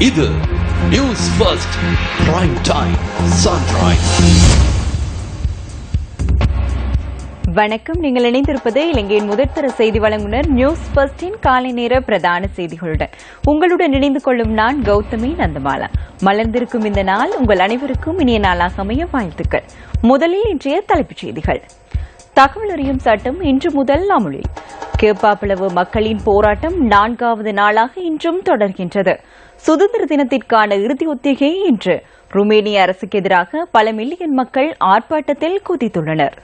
இது news first prime time sunrise. வணக்கம். நீங்கள் இணைந்திருப்பது இலங்கையின் முதற்தர செய்தி வழங்குனர் நியூஸ் ஃபர்ஸ்டின் காலை நேர பிரதான செய்திகளுடன் உங்களுடன் இணைந்து கொள்ளும் நான் கௌதமி நந்தமாலா. மலர்ந்திருக்கும் இந்த நாள் உங்கள் அனைவருக்கும் இனிய நாளாக அமைய வாழ்த்துக்கள். முதலில் இன்றைய தலைப்புச் செய்திகள். தகவல் அறியும் சட்டம் இன்று முதல் அமுலில். கேப்பாப்பிளவு மக்களின் போராட்டம் 4வது நாளாக இன்றும் தொடர்கின்றது. சுதந்திர தினத்திற்கான இறுதி ஒத்திகை இன்று. ருமேனிய அரசுக்கு எதிராக பல மில்லியன் மக்கள் ஆர்ப்பாட்டத்தில் குதித்துள்ளனர்.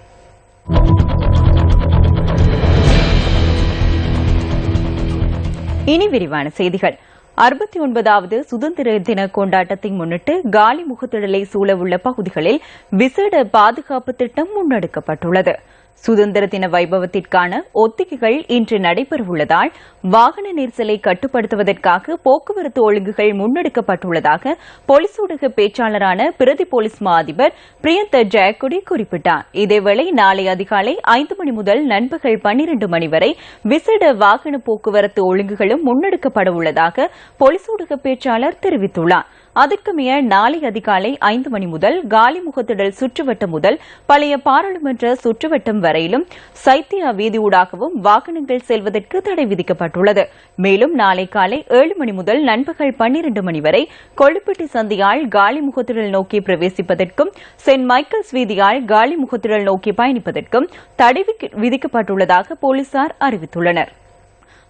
இனி விரிவான செய்திகள். 69வது சுதந்திர தின கொண்டாட்டத்தை முன்னிட்டு காலி முகத்திடலை சூழவுள்ள பகுதிகளில் விசேட பாதுகாப்பு திட்டம் முன்னெடுக்கப்பட்டுள்ளது. சுதந்திர தின வைபவத்திற்கான ஒத்திகைகள் இன்று நடைபெறவுள்ளதால் வாகன நெரிசலை கட்டுப்படுத்துவதற்காக போக்குவரத்து ஒழுங்குகள் முன்னெடுக்கப்பட்டுள்ளதாக போலீஸ் ஊடக பேச்சாளரான பிரதி போலீஸ் மா அதிபர் பிரியந்த ஜெயக்குடி குறிப்பிட்டார். இதேவேளை நாளை அதிகாலை 5 மணி முதல் நண்பகல் 12 மணி வரை விசேட வாகன போக்குவரத்து ஒழுங்குகளும் முன்னெடுக்கப்பட உள்ளதாக போலீஸ் ஊடக பேச்சாளர் தெரிவித்துள்ளார். அதற்கமைய நாளை அதிகாலை 5 மணி முதல் காலி முகத்திடல் சுற்றுவட்டம் முதல் பழைய பாராளுமன்ற சுற்றுவட்டம் வரையிலும் சைத்தியா வீதியூடாகவும் வாகனங்கள் செல்வதற்கு தடை விதிக்கப்பட்டுள்ளது. மேலும் நாளை காலை 7 மணி முதல் நண்பகல் 12 மணி வரை கொள்ளுப்பட்டி சந்தியால் காலி முகத்திடல் நோக்கி பிரவேசிப்பதற்கும் சென்ட் மைக்கேல்ஸ் வீதியால் காலி முகத்திடல் நோக்கி பயணிப்பதற்கும் தடை விதிக்கப்பட்டுள்ளதாக போலீசார் அறிவித்துள்ளனர்.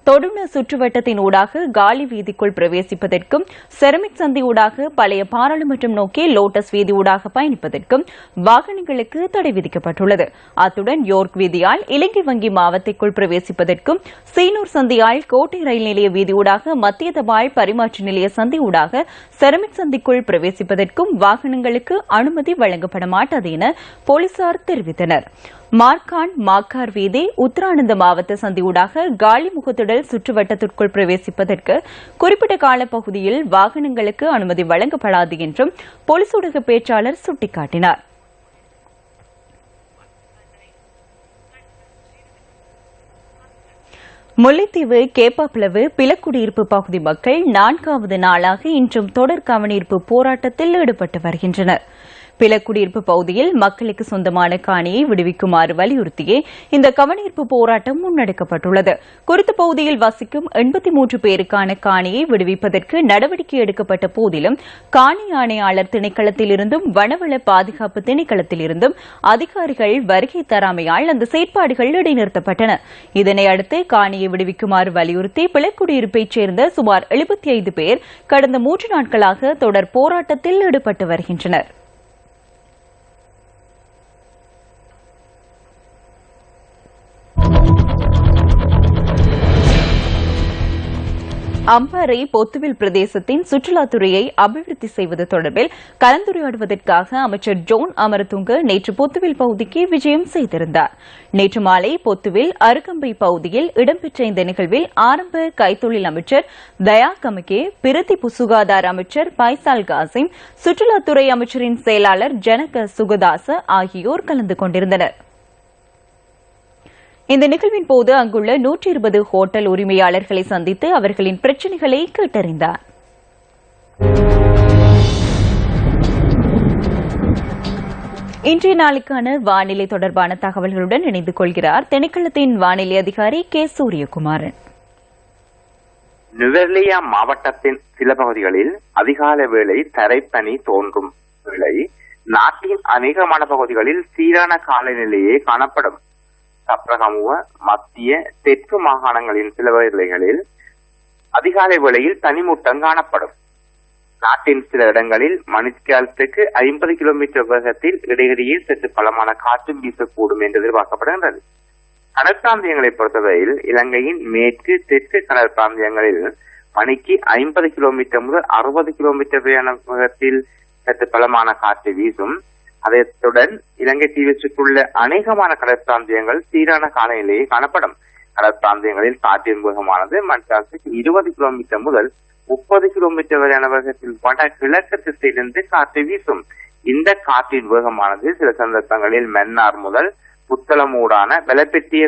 தொடுன சுற்றுவட்டத்தின் ஊடாக காலி வீதிக்குள் பிரவேசிப்பதற்கும் செரமிக் சந்தி ஊடாக பழைய பாராளுமன்றம் நோக்கி லோட்டஸ் வீதி ஊடாக பயணிப்பதற்கும் வாகனங்களுக்கு தடை விதிக்கப்பட்டுள்ளது. அத்துடன் யோர்க் வீதியால் இலங்கை வங்கி மாவட்டத்திற்குள் பிரவேசிப்பதற்கும் சீனூர் சந்தியால் கோட்டை ரயில் நிலைய வீதி ஊடாக மத்திய தபால் பரிமாற்ற நிலைய சந்தி ஊடாக செரமிக் சந்திக்குள் பிரவேசிப்பதற்கும் வாகனங்களுக்கு அனுமதி வழங்கப்பட மாட்டாது என போலீசார் தெரிவித்தனர். மார்கான் மாக்கார் வீதி உத்தரானந்த மாவட்ட சந்தியூடாக காலி முகத்திடல் சுற்றுவட்டத்திற்குள் பிரவேசிப்பதற்கு குறிப்பிட்ட காலப்பகுதியில் வாகனங்களுக்கு அனுமதி வழங்கப்படாது என்றும் போலீஸ் ஊடக பேச்சாளர் சுட்டிக்காட்டினார். முல்லைத்தீவு கேப்பாப்பிளவு பிலக்குடியிருப்பு பகுதி மக்கள் 4வது நாளாக இன்றும் தொடர் கவனீர்ப்பு போராட்டத்தில் ஈடுபட்டு வருகின்றனர். பிலக்குடியிருப்பு பகுதியில் மக்களுக்கு சொந்தமான காணியை விடுவிக்குமாறு வலியுறுத்தியே இந்த கவனீர்ப்பு போராட்டம் முன்னெடுக்கப்பட்டுள்ளது. குறித்த பகுதியில் வசிக்கும் 83 பேருக்கான காணியை விடுவிப்பதற்கு நடவடிக்கை எடுக்கப்பட்ட போதிலும் காணி ஆணையாளர் திணைக்களத்திலிருந்தும் வனவள பாதுகாப்பு திணைக்களத்திலிருந்தும் அதிகாரிகள் வருகை தராமையால் அந்த செயற்பாடுகள் இடைநிறுத்தப்பட்டன. இதனையடுத்து காணியை விடுவிக்குமாறு வலியுறுத்தி பிலக்குடியிருப்பைச் சேர்ந்த சுமார் 75 பேர் கடந்த 3 நாட்களாக தொடர் போராட்டத்தில் ஈடுபட்டு வருகின்றனர். அம்பாறை பொத்துவில் பிரதேசத்தின் சுற்றுலாத்துறையை அபிவிருத்தி செய்வது தொடர்பில் கலந்துரையாடுவதற்காக அமைச்சர் ஜோன் அமரதுங்க நேற்று பொத்துவில் பகுதிக்கு விஜயம் செய்திருந்தார். நேற்று மாலை பொத்துவில் அருகம்பை பகுதியில் இடம்பெற்ற இந்த நிகழ்வில் ஆரம்ப கைத்தொழில் அமைச்சர் தயா கமகே, பிரதி சுகாதார அமைச்சர் பைசால் காசிம், சுற்றுலாத்துறை அமைச்சரின் செயலாளர் ஜனக சுகதாச ஆகியோர் கலந்து கொண்டிருந்தனர். இந்த நிகழ்வின் போது அங்குள்ள 120 ஹோட்டல் உரிமையாளர்களை சந்தித்து அவர்களின் பிரச்சினைகளை கேட்டறிந்தார். இன்றைய நாளுக்கான வானிலை தொடர்பான தகவல்களுடன் இணைந்து கொள்கிறார் திணைக்களத்தின் வானிலை அதிகாரி கே. சூரியகுமாரன். நுவரெலியா மாவட்டத்தின் சில பகுதிகளில் அதிகாலை வேளை தரைப்பனி தோன்றும் வேளை நாட்டின் அநேகமான பகுதிகளில் சீரான காலநிலையே காணப்படும். சப்ரகமுவ மத்திய தெற்கு மாகாணங்களின் சில பகுதிகளில் அதிகாலை வேளையில் தனிமூட்டம் காணப்படும். நாட்டின் சில இடங்களில் மணிக்காலத்துக்கு 50 கிலோமீட்டர் வேகத்தில் இடையிடையே சற்று பலமான காற்று வீசக்கூடும் என்று எதிர்பார்க்கப்படுகின்றது. கடற்பிராந்தியங்களை பொறுத்தவரையில் இலங்கையின் மேற்கு தெற்கு கடற்பிராந்தியங்களில் மணிக்கு 50 கிலோமீட்டர் முதல் 60 கிலோமீட்டர் வேகத்தில் சற்று பலமான காற்று வீசும். அதனுடன் இலங்கை தீவை சுற்றியுள்ள அநேகமான கடற்பிராந்தியங்கள் சீரான காலநிலையை காணப்படும். கடற்பிராந்தியங்களில் காற்றின் வேகமானது மணிக்கு 20 கிலோமீட்டர் முதல் 30 கிலோமீட்டர் வரையான வேகத்தில் வட கிழக்கு திசையிலிருந்து காற்று வீசும். இந்த காற்றின் வேகமானது சில சந்தர்ப்பங்களில் மன்னார் முதல் புத்தளமூடான வெலப்பெட்டிய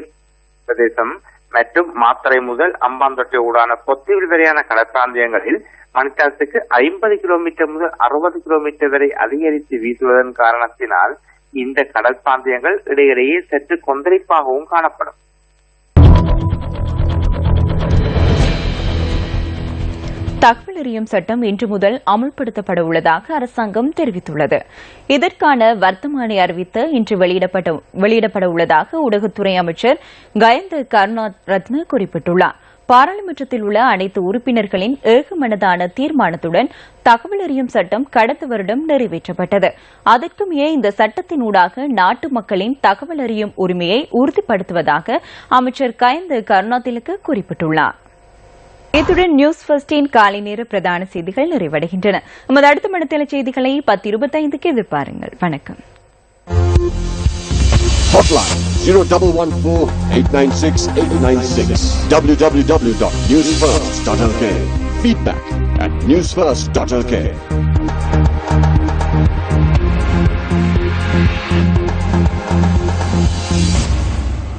பிரதேசம் மற்றும் மாத்தறை முதல் அம்பாந்தோட்டை ஊடான பொத்திவில் வரையான கடற்பிராந்தியங்களில் மணித்தாரத்துக்கு 50 கிலோமீட்டர் முதல் 60 கிலோமீட்டர் வரை அதிகரித்து வீசுவதன் காரணத்தினால் இந்த கடல் பிராந்தியங்கள் இடையிடையே சற்று கொந்தளிப்பாகவும் காணப்படும். தகவல் அறியும் சட்டம் இன்று முதல் அமல்படுத்தப்பட உள்ளதாக அரசாங்கம் தெரிவித்துள்ளது. இதற்கான வர்த்தமானி அறிவித்த இன்று வெளியிடப்பட உள்ளதாக ஊடகத்துறை அமைச்சர் கயந்த கருணாரத்ன குறிப்பிட்டுள்ளார். பாராளுமன்றத்தில் உள்ள அனைத்து உறுப்பினர்களின் ஏகமனதான தீர்மானத்துடன் தகவல் அறியும் சட்டம் கடந்த வருடம் நிறைவேற்றப்பட்டது. அதற்கும் இந்த சட்டத்தினூடாக நாட்டு மக்களின் தகவல் அறியும் உரிமையை உறுதிப்படுத்துவதாக அமைச்சர் கயந்த கருணாதிலக்க குறிப்பிட்டுள்ளார். இத்துடன் நியூஸ் ஃபர்ஸ்டின் காலை நேர பிரதான செய்திகள் நிறைவடைகின்றன. நமது அடுத்த மணித்தள செய்திகளை 10:25க்கு எதிர்பாருங்கள். வணக்கம். Hotline 0114-896-896 www.newsfirst.lk. Feedback at newsfirst.lk.